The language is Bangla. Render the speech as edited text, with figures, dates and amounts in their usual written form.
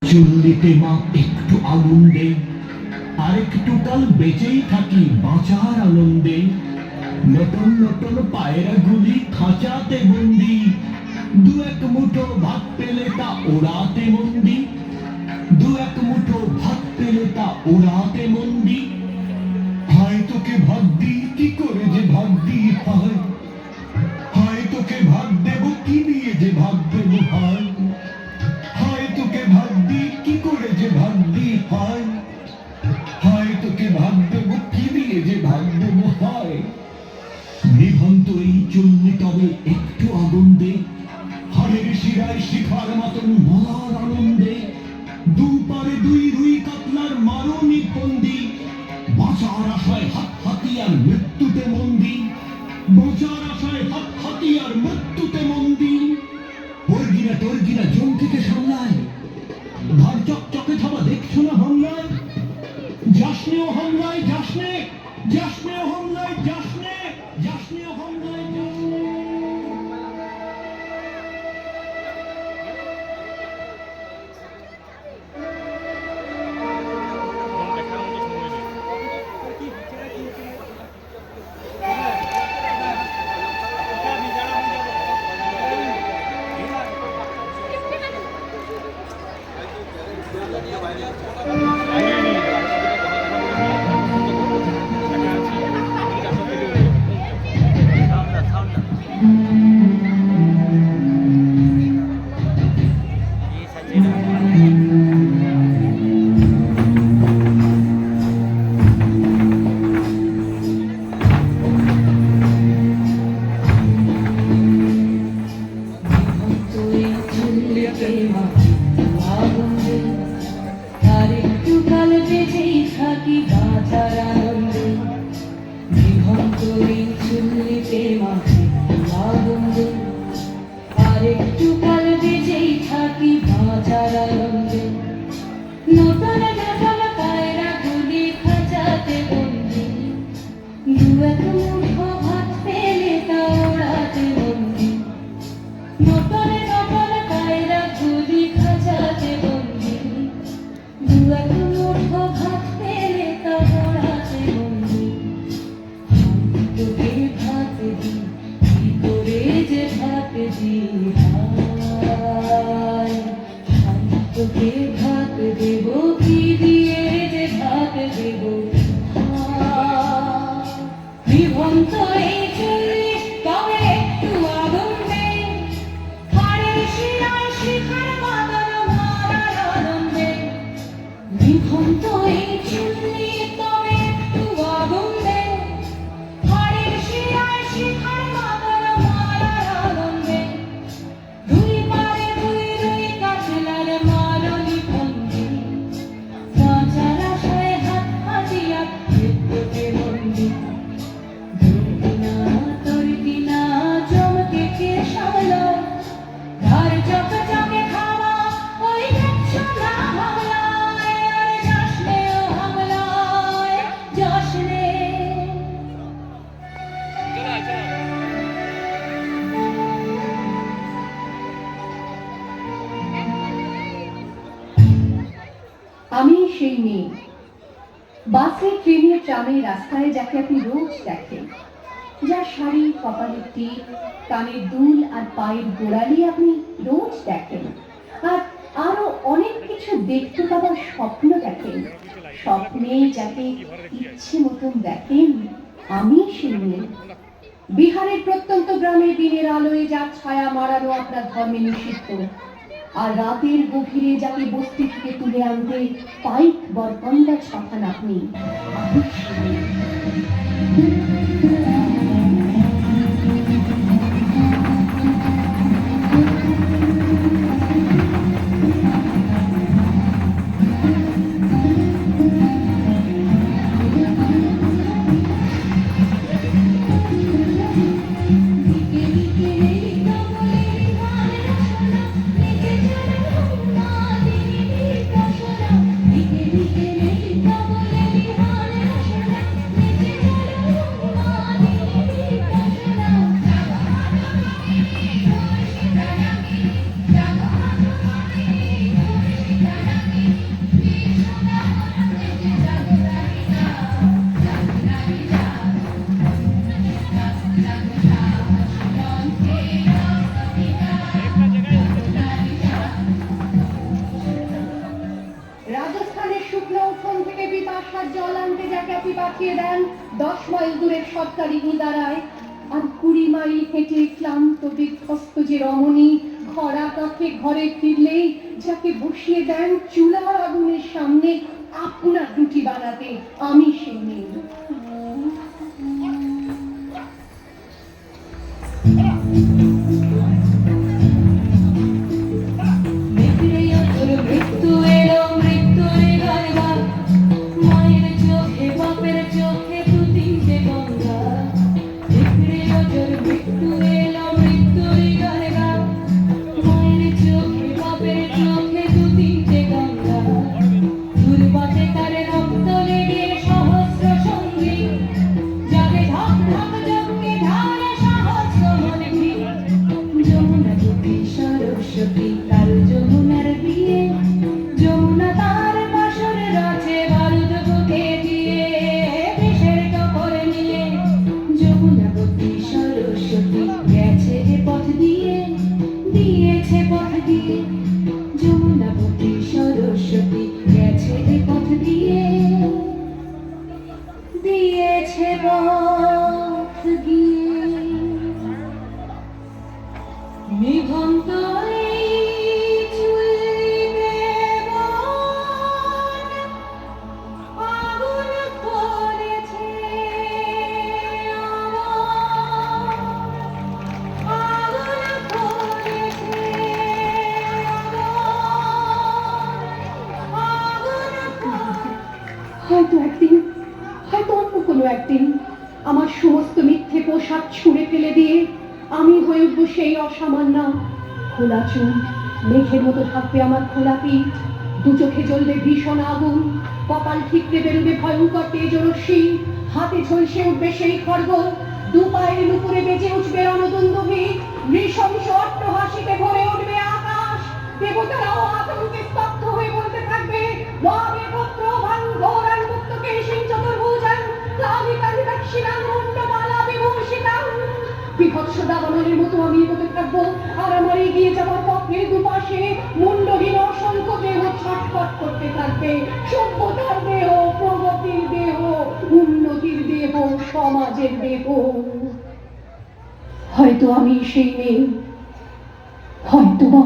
চুল্লিতে মা একটু আগুন দে, আর একটু কাল বেঁচেই থাকি বাঁচার আনন্দে। নতুন নতুন পায়রা গুলি খাঁচাতে বন্দি, দু এক মুঠো ভাত পেলে তা ওড়াতে মন্দি, দু এক মুঠো ভাত পেলে তা ওড়াতে মন্দি। হায় তোকে ভাত দিই কি করে যে ভাত দিই, হায় হায় তোকে ভাত দেব কি দিয়ে যে ভাত দেব, হায় হায় তোকে ভাত দিই কি করে যে ভাত দিই, হায় হায় তোকে ভাত দেব কি দিয়ে যে ভাত দেব, হায়। নিভন্ত এই চুল্লি তবে একটু আগুন দে, হাড়ের শিরায় শিখার মতন মলার আনন্দে। দুপারে দুই রুই কাতলার মারণী ফন্দি, বাঁচার আশায় হাত হাতিয়ার মৃত্যুতে মন্দি, বাঁচার আশায় হাত হাতিয়ার মৃত্যুতে মন্দি। তোর গিরা জম থেকে সামলায়, ধার চকচকে থাবা দেখছো না হামলায়। যাসনে ও হামলায় যাসনে, যাসনে ও হামলায় যাসনে, যাসনে ও হামলায় যাসনে। আমি সেই মেয়ে, বাসে ট্রেনে ট্রামে রাস্তায় যাকে আপনি রোজ দেখেন, যার শাড়ি কপালের টিপ কানের দুল আর পায়ের গোড়ালি আপনি রোজ দেখেন, আর আরো অনেক কিছু দেখতে পাবার স্বপ্ন দেখেন। স্বপ্নে যাকে ইচ্ছে মতন দেখেন, আমি সেই মেয়ে। বিহারের প্রত্যন্ত গ্রামে দিনের আলোয় যার ছায়া মারানো আপনার ধর্মে নিষিদ্ধ, আর রাতের গভীরে যাকে বস্তি থেকে তুলে আনতে পাইক বরকন্ডা ছড়ান আপনি। বর্ষার জল আনতে যাকে আপনি পাঠিয়ে দেন 10 মাইল দূরের সরকারি ইদারায়, আর 20 মাইল হেঁটে ক্লান্ত বিধ্বস্ত যে রমণী খরা কাঠে ঘরে ফিরলেই যাকে বসিয়ে দেন চুলার আগুনের সামনে আপনার রুটি বানাতে, আমি সেই মেয়ে। মৃত্যু এলো, মৃত্যুর গঙ্গা, মায়ের চোখে বাপের চোখে দু তিনটে গঙ্গা। মৃত্যু এলো, মৃত্যুর গঙ্গা, মায়ের চোখে বাপের চোখে দু তিনটে গঙ্গা। দুর্বাটে তারে রক্ত লেগে সহস্র সঙ্গী, যাকে ধাপ ধাপ যজ্ঞে ঢালে সহস্র মনে ভিড়। যমুনা দুটি সরস্বতী কাল যমুনার বিয়ে, যমুনা তার বাসর রাছে বারুদ বুকে দিয়ে বিষের টপর নিয়ে। যমুনাবতী সরস্বতী গেছে এ পথ দিয়ে, দিয়েছে পথ দিয়ে। যমুনাবতী সরস্বতী গেছে এ পথ দিয়ে, দিয়েছে পথ দিয়ে। মেঘন্ত এই চুল্লিতে বন আগুন করেছে আমার, আগুন করেছে আমার, আগুন করেছে। হয়তো একদিন, হয়তো অন্য কোনো একদিন আমার সমস্ত মিথ্যে পোশাক ছুঁড়ে ফেলে দিয়ে আমি হয়ে উঠবো সেই অসামান্য। খোলা চুল, মেঘের মতো থাকবে আমার খোলা পিঠ, দু চোখে জ্বলবে ভীষণ আগুন, কপাল ঠিকরে বেরোবে ভয়ঙ্কর তেজরশ্মি, হাতে ঝলসে উঠবে সেই খড়গ, দু পায়ের নুপুরে বেজে উঠবে রণদুন্দুভি, নৃশংস অট্টহাসিতে ভরে উঠবে আকাশ। দেবতারাও আতঙ্কে স্তব্ধ হয়ে বলতে থাকবে, ওয়াবে পুত্র ভাঙ্গোরান মুক্তকে সিং চতুর্ভুজান লাভিকানি দক্ষিণাং মুন্ডমালা বিভূষিতাং। বিভৎস দাবানলের মতো আমি এগোতে থাকবো, আর আমার এগিয়ে যাওয়ার পথের দুপাশে মুন্ডহীন অসংখ্য দেহ ছটফট করতে থাকবে। সভ্যতার দেহ, প্রগতির দেহ, উন্নতির দেহ, সমাজের দেহ। হয়তো আমি সেই মেয়ে, হয়তো বা